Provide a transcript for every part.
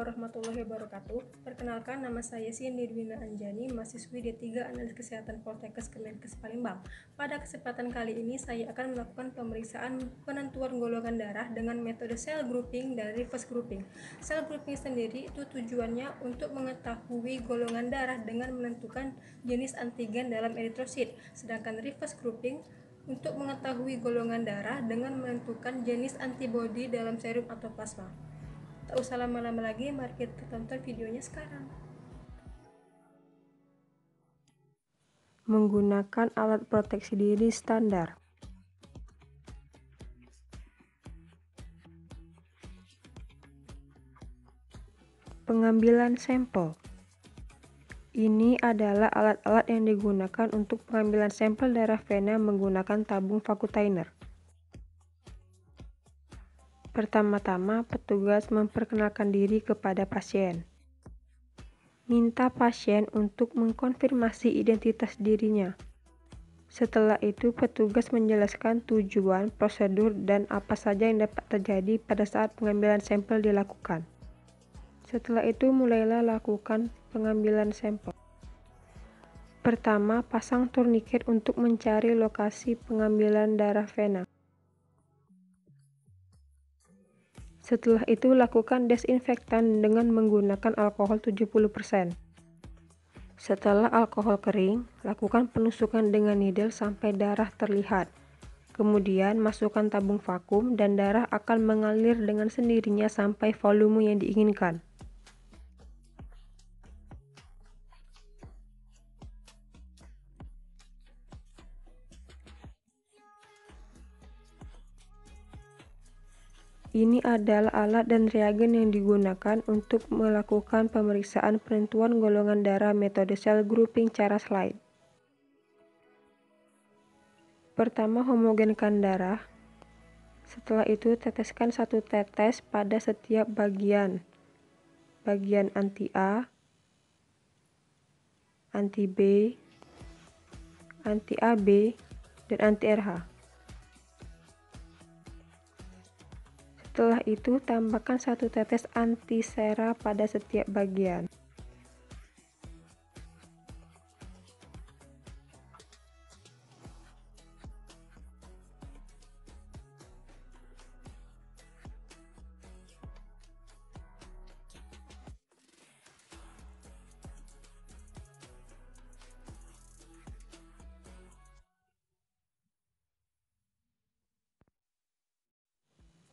warahmatullahi wabarakatuh. Perkenalkan, nama saya Cindy Dwina Anjani, mahasiswi D3 Analis Kesehatan Poltekkes Kemenkes Palembang. Pada kesempatan kali ini, saya akan melakukan pemeriksaan penentuan golongan darah dengan metode cell grouping dan reverse grouping. Cell grouping sendiri itu tujuannya untuk mengetahui golongan darah dengan menentukan jenis antigen dalam eritrosit, sedangkan reverse grouping untuk mengetahui golongan darah dengan menentukan jenis antibodi dalam serum atau plasma. Tak usah lama-lama lagi, mari kita tonton videonya sekarang. Menggunakan alat proteksi diri standar. Pengambilan sampel. Ini adalah alat-alat yang digunakan untuk pengambilan sampel darah vena menggunakan tabung Vacutainer. Pertama-tama, petugas memperkenalkan diri kepada pasien. Minta pasien untuk mengkonfirmasi identitas dirinya. Setelah itu, petugas menjelaskan tujuan, prosedur, dan apa saja yang dapat terjadi pada saat pengambilan sampel dilakukan. Setelah itu, mulailah lakukan pengambilan sampel. Pertama, pasang turniket untuk mencari lokasi pengambilan darah vena. Setelah itu, lakukan desinfektan dengan menggunakan alkohol 70%. Setelah alkohol kering, lakukan penusukan dengan needle sampai darah terlihat. Kemudian, masukkan tabung vakum dan darah akan mengalir dengan sendirinya sampai volume yang diinginkan. Ini adalah alat dan reagen yang digunakan untuk melakukan pemeriksaan penentuan golongan darah metode cell grouping cara slide. Pertama, homogenkan darah. Setelah itu, teteskan 1 tetes pada setiap bagian anti A, anti B, anti AB, dan anti RH. Setelah itu, tambahkan 1 tetes anti-sera pada setiap bagian.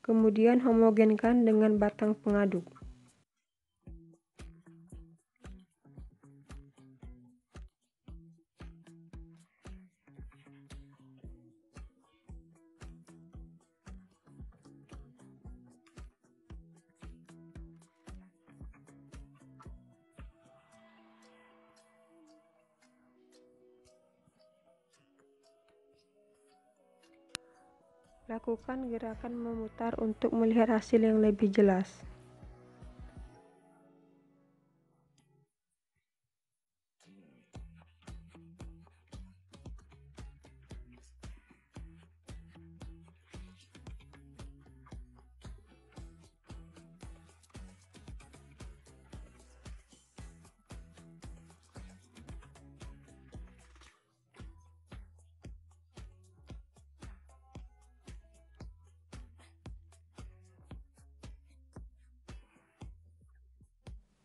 Kemudian homogenkan dengan batang pengaduk. Lakukan gerakan memutar untuk melihat hasil yang lebih jelas.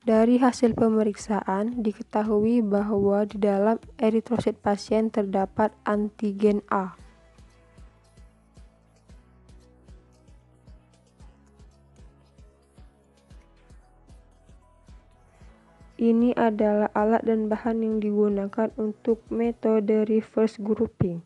Dari hasil pemeriksaan, diketahui bahwa di dalam eritrosit pasien terdapat antigen A. Ini adalah alat dan bahan yang digunakan untuk metode reverse grouping.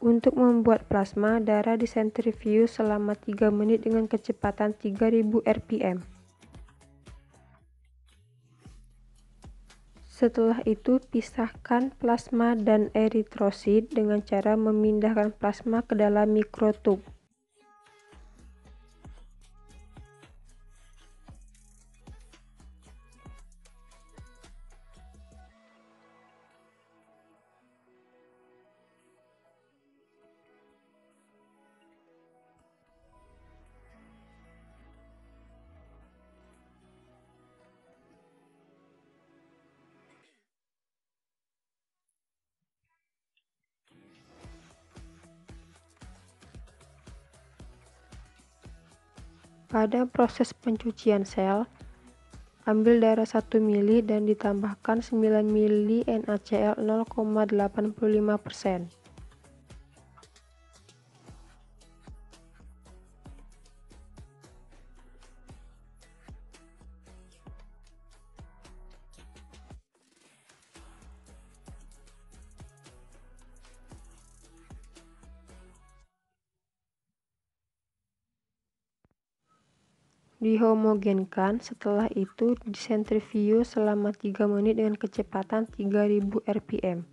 Untuk membuat plasma, darah disentrifuge selama 3 menit dengan kecepatan 3000 rpm. Setelah itu, pisahkan plasma dan eritrosit dengan cara memindahkan plasma ke dalam mikrotub. Pada proses pencucian sel, ambil darah 1 mili dan ditambahkan 9 mili NaCl 0,85%. Dihomogenkan, setelah itu disentrifuge selama 3 menit dengan kecepatan 3000 rpm.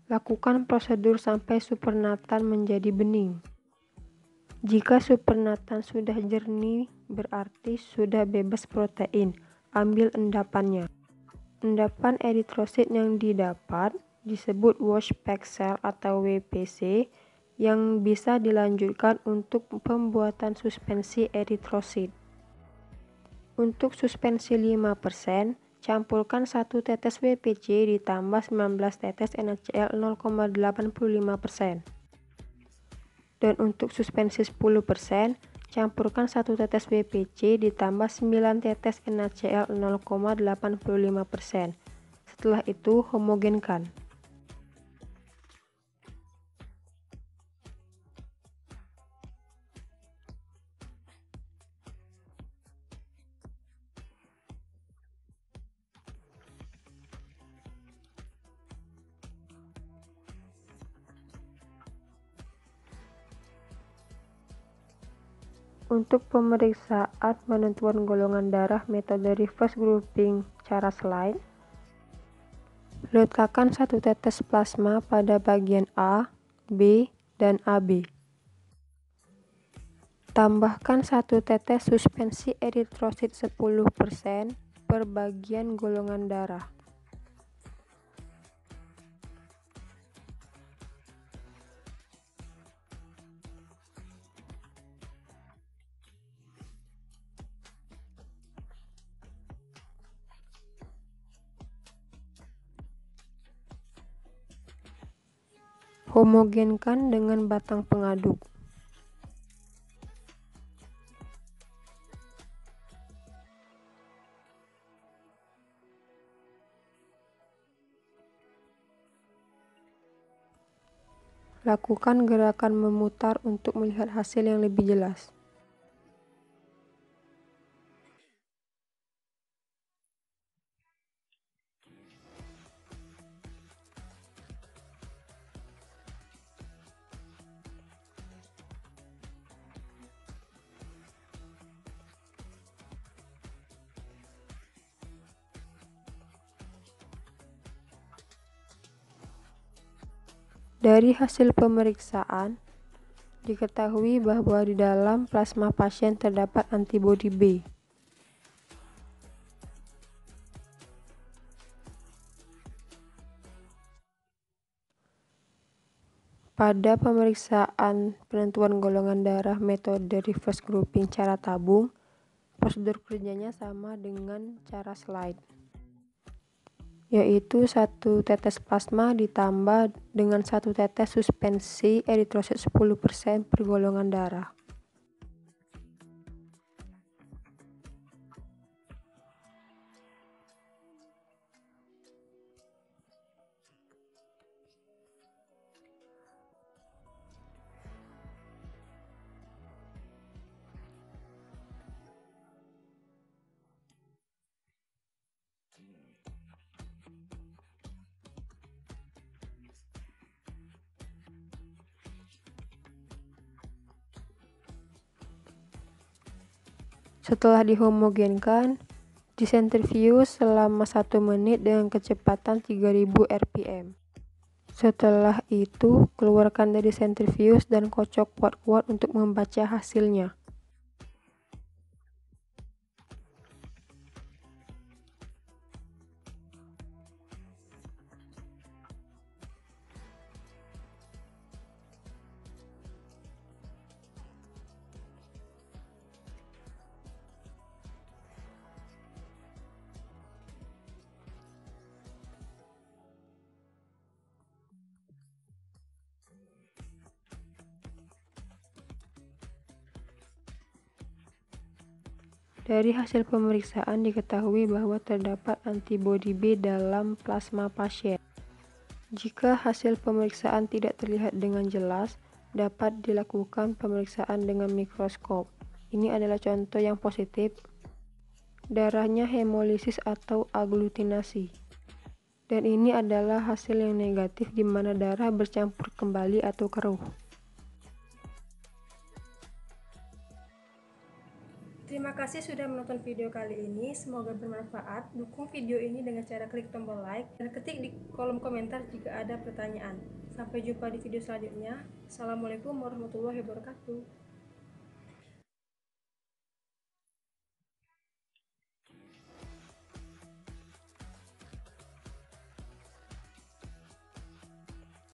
Lakukan prosedur sampai supernatan menjadi bening. Jika supernatan sudah jernih, berarti sudah bebas protein. Ambil endapannya. Endapan eritrosit yang didapat disebut wash pack cell atau WPC, yang bisa dilanjutkan untuk pembuatan suspensi eritrosit. Untuk suspensi 5%, campurkan 1 tetes WPC ditambah 19 tetes NaCl 0,85%. Dan untuk suspensi 10%, campurkan 1 tetes WPC ditambah 9 tetes NaCl 0,85%. Setelah itu, homogenkan. Untuk pemeriksaan penentuan golongan darah metode reverse grouping cara slide, letakkan 1 tetes plasma pada bagian A, B, dan AB. Tambahkan 1 tetes suspensi eritrosit 10% per bagian golongan darah. Homogenkan dengan batang pengaduk. Lakukan gerakan memutar untuk melihat hasil yang lebih jelas. Dari hasil pemeriksaan, diketahui bahwa di dalam plasma pasien terdapat antibodi B. Pada pemeriksaan penentuan golongan darah metode reverse grouping cara tabung, prosedur kerjanya sama dengan cara slide, yaitu 1 tetes plasma ditambah dengan 1 tetes suspensi eritrosit 10% per golongan darah. Setelah dihomogenkan, disentrifuge selama 1 menit dengan kecepatan 3000 rpm. Setelah itu, keluarkan dari sentrifuge dan kocok kuat-kuat untuk membaca hasilnya. Dari hasil pemeriksaan diketahui bahwa terdapat antibodi B dalam plasma pasien. Jika hasil pemeriksaan tidak terlihat dengan jelas, dapat dilakukan pemeriksaan dengan mikroskop. Ini adalah contoh yang positif. Darahnya hemolisis atau aglutinasi. Dan ini adalah hasil yang negatif di mana darah bercampur kembali atau keruh. Terima kasih sudah menonton video kali ini, semoga bermanfaat. Dukung video ini dengan cara klik tombol like dan ketik di kolom komentar jika ada pertanyaan. Sampai jumpa di video selanjutnya. Assalamualaikum warahmatullahi wabarakatuh.